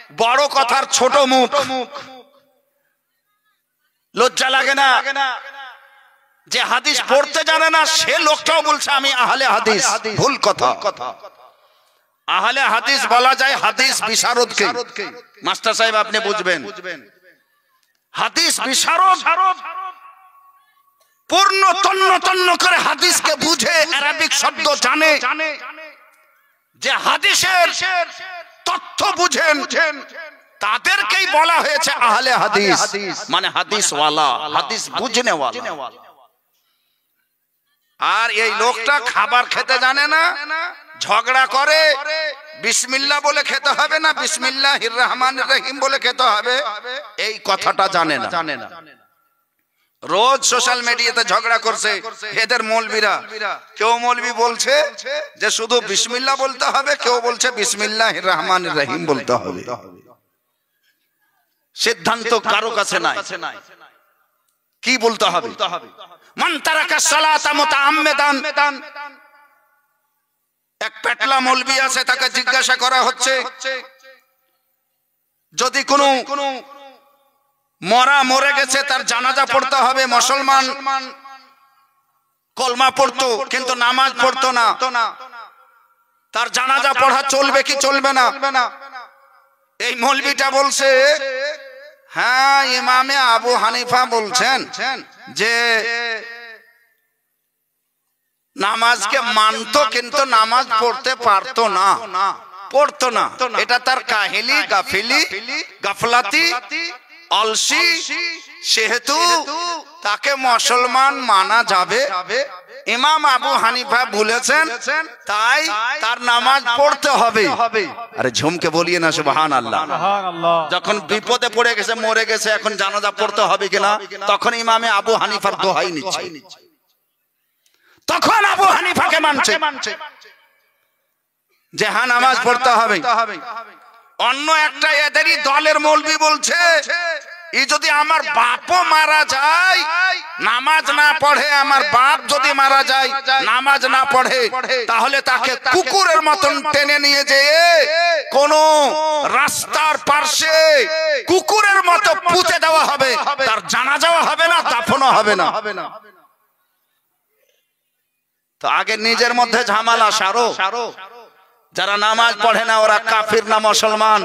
বড় কথার ছোট মুখ। লজ্জা লাগে না? যে হাদিস পড়তে জানে না সে লোকটাও বলছে আমি আহলে হাদিস। ভুল কথা। আহলে হাদিস বলা যায় হাদিস বিশারদকে। মাস্টার সাহেব আপনি বুঝবেন, হাদিস বিশারদ পূর্ণ তন্ন তন্ন করে হাদিসকে বুঝে, আরবিক শব্দ জানে, যে হাদিসের তথ্য বুঝেন, তাদেরকেই বলা হয়েছে আহলে হাদিস, মানে হাদিস ওয়ালা, হাদিস বুঝনে ওয়ালা। আর এই লোকটা খাবার খেতে জানে না, ঝগড়া করে, বিসমিল্লাহ বলে খেতে হবে না বিসমিল্লাহির রহমানির রহিম বলে খেতে হবে, এই কথাটা জানে না। রোজ সোশ্যাল মিডিয়াতে ঝগড়া করছে এদের মৌলবীরা। কেউ মৌলবী বলছে যে শুধু বিসমিল্লাহ বলতে হবে, কেউ বলছে বিসমিল্লাহির রহমানির রহিম বলতে হবে। সিদ্ধান্ত কারো কাছে নাই, কি বলতে হবে। মান তারাকা সালাতা মুতাআম্মিদান, এক পেটলা মৌলবী আছে, তাকে জিজ্ঞাসা করা হচ্ছে যদি কোনো মরে গেছে তার জানাজা পড়তে হবে। মুসলমান কলমা পড়তো কিন্তু নামাজ পড়তো না, তার জানাজা পড়া চলবে কি চলবে না? এই মৌলবীটা বলছে হ্যাঁ, ইমামে আবু হানিফা বলছেন যে নামাজকে মানতো কিন্তু নামাজ পড়তে পারতো না, পড়তো না। এটা তার কাহিলি, গাফিলি, গাফলাতি, অলসি, সেহেতু তাকে মুসলমান মানা যাবে। ইমাম আবু হানিফা বলেছেন তাই তার নামাজ পড়তে হবে। আরে ঝুমকে বলিয়ে না সুবহানাল্লাহ। যখন বিপদে পড়ে গেছে, মরে গেছে, এখন জানাজা পড়তে হবে কিনা, তখন ইমামে আবু হানিফার দোহাই নিচ্ছে, তখন আবু হানিফাকে মানছে যে হ্যাঁ নামাজ পড়তে হবে। অন্য একটা এদেরই দলের মৌলবী বলছে এই যদি আমার বাপও মারা যায় নামাজ না পড়ে, আমার বাপ যদি মারা যায় নামাজ না পড়ে, তাহলে তাকে কুকুরের মতন টেনে নিয়ে যেয়ে কোন রাস্তার পাশে কুকুরের মতো পুঁতে দেওয়া হবে, তার জানাজাও হবে না, দাফনও হবে না। তো আগে নিজের মধ্যে ঝামেলা সারো। যারা নামাজ পড়ে না ওরা কাফির না মুসলমান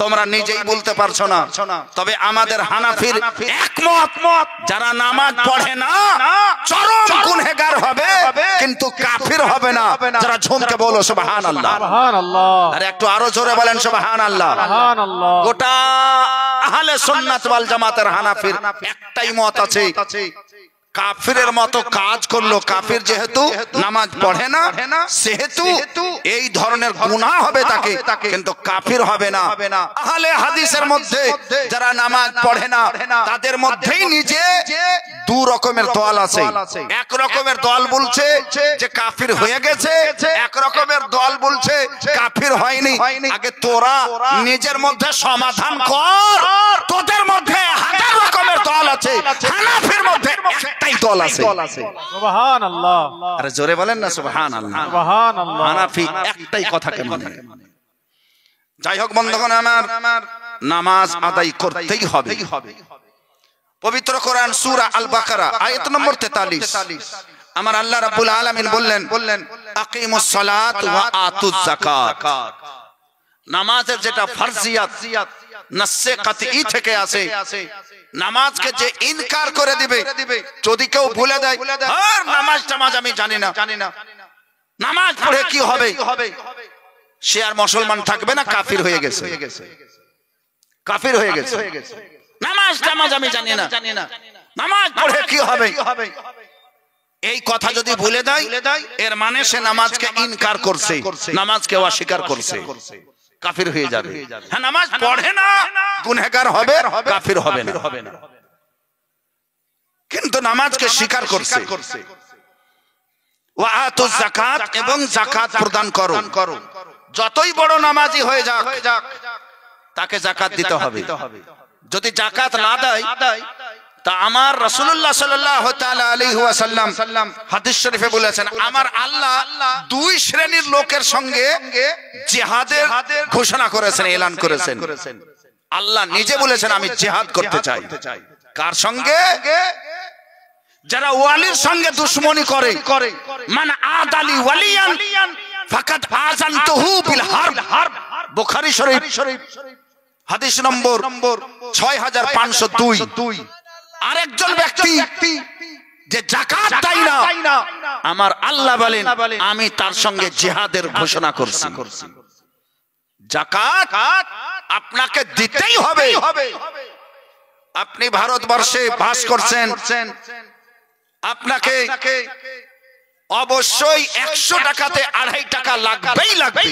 তোমরা নিজেই বলতে পারছো না। তবে আমাদের হানাফির একমত, যারা নামাজ পড়ে না চরম গুনহগার হবে কিন্তু কাফির হবে না। যারা ঝুমকে বলো সুবহানাল্লাহ, আরে একটু আরো জোরে বলেন সুবহানাল্লাহ। গোটা আহলে সুন্নাত ওয়াল জামাতের হানাফির একটাই মত আছে, কাফিরের মতো কাজ করলো, কাফির যেহেতু নামাজ পড়ে না সেহেতু এই ধরনের গুনাহ হবে তাকে, কিন্তু কাফির হবে না। আহলে হাদিসের মধ্যে যারা নামাজ পড়ে না তাদের মধ্যেই নিজে দু রকমের দল আছে। এক রকমের দল বলছে যে কাফির হয়ে গেছে, এক রকমের দল বলছে কাফির হয়নি। আগে তোরা নিজের মধ্যে সমাধান কর, তোদের মধ্যে হাজার রকমের দল আছে, হানাফির মধ্যে একটাই দল আছে। সুবহানাল্লাহ, আরে জোরে বলেন না সুবহানাল্লাহ। সুবহানাল্লাহ, হানাফি একটাই কথাকে মানে। যাই হোক বন্ধুগণ আমার, নামাজ আদায় করতেই হবে। পবিত্র কোরআন সূরা আল বাকারা আয়াত নম্বর 43 আমার আল্লাহ রাব্বুল আলামিন বললেন আকিমুস সালাত ওয়া আতুজ যাকাত। নামাজের যেটা ফরজিয়াত নাসে কাতঈ থেকে আছে, নামাজকে যে ইনকার করে দিবে, যদি কেউ ভুলে দেয় আর নামাজ টামাজ আমি জানি না, নামাজ পড়ে কি হবে, সে আর মুসলমান থাকবে না, কাফির হয়ে গেছে, কাফির হয়ে গেছে। নামাজ টামাজ আমি জানি না, নামাজ পড়ে কি হবে, এই কথা যদি ভুলে দেয় এর মানে সে নামাজকে ইনকার করছে, নামাজকে অস্বীকার করছে, কাফির হয়ে যাবে। হ্যাঁ, নামাজ পড়ে না গুনহগার হবে, কাফির হবে না, কিন্তু নামাজকে স্বীকার করছে। ওয়া আতুজ যাকাত, এবং যাকাত প্রদান করো। যতই বড় নামাজি হয়ে যাক তাকে যাকাত দিতে হবে। যদি যাকাত না দেয় তা আমার রাসূলুল্লাহ সাল্লাল্লাহু তাআলা আলাইহি ওয়াসাল্লাম হাদিস শরীফে বলেছেন আমার আল্লাহ দুই শ্রেণীর লোকের সঙ্গে জিহাদের ঘোষণা করেছেন, এলান করেছেন। আল্লাহ নিজে বলেছেন আমি জিহাদ করতে চাই। কার সঙ্গে? যারা ওয়ালির সঙ্গে দুশমনি করে। মান আদালি ওয়ালিয়ান ফাকাদ আযানতুহু বিল হারব। বুখারী শরীফ হাদিস নম্বর 6502। আরেকজন ব্যক্তি যে যাকাত দেয় না, আমার আল্লাহ বলেন আমি তার সঙ্গে জিহাদের ঘোষণা করছি। যাকাত আপনাকে দিতেই হবে। আপনি ভারতবর্ষে বাস করছেন, আপনাকে অবশ্যই 100 টাকাতে 2.5 টাকা লাগবেই লাগবে,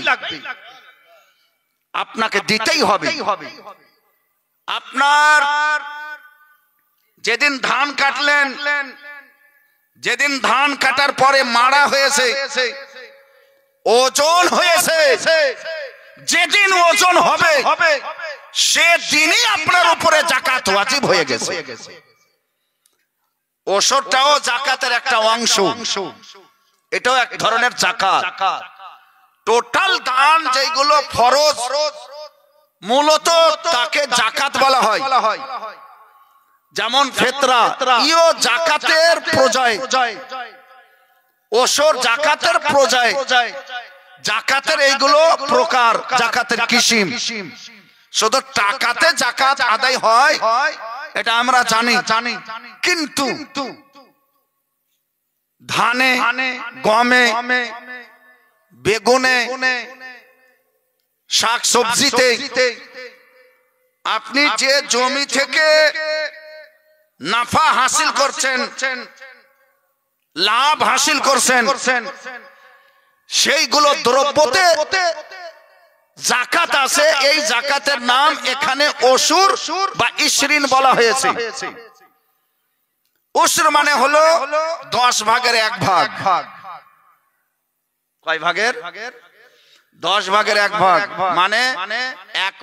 আপনাকে দিতেই হবে। আপনার যেদিন ধান কাটলেন, যেদিন ধান কাটার পরে মাড়া হয়েছে, ওজন হয়েছে, যেদিন ওজন হবে সেদিনই আপনার উপরে যাকাত ওয়াজিব হয়ে গেছে। ওসরটাও যাকাতের একটা অংশ, এটাও এক ধরনের যাকাত। টোটাল দান যেগুলো ফরজ মূলত তাকে যাকাত বলা হয়। যেমন ফিতরা, ইও যাকাতের প্রজয়, ওসর যাকাতের প্রজয়। যাকাতের এইগুলো প্রকার, যাকাতের কিসিম। শুধু টাকাতে যাকাত আদায় হয় এটা আমরা জানি, কিন্তু ধানে, গমে, বেগুনে, শাক সবজিতে আপনি যে জমি থেকে নাফা হাসিল করছেন, লাভ হাসিল করছেন, সেইগুলো দ্রব্যতে যাকাত আছে। এই যাকাতের নাম এখানে ওসুর বা ইশরিন বলা হয়েছে। ওসুর মানে হলো 10 ভাগের 1 ভাগ। কয় ভাগের? 10 ভাগের 1 ভাগ মানে 1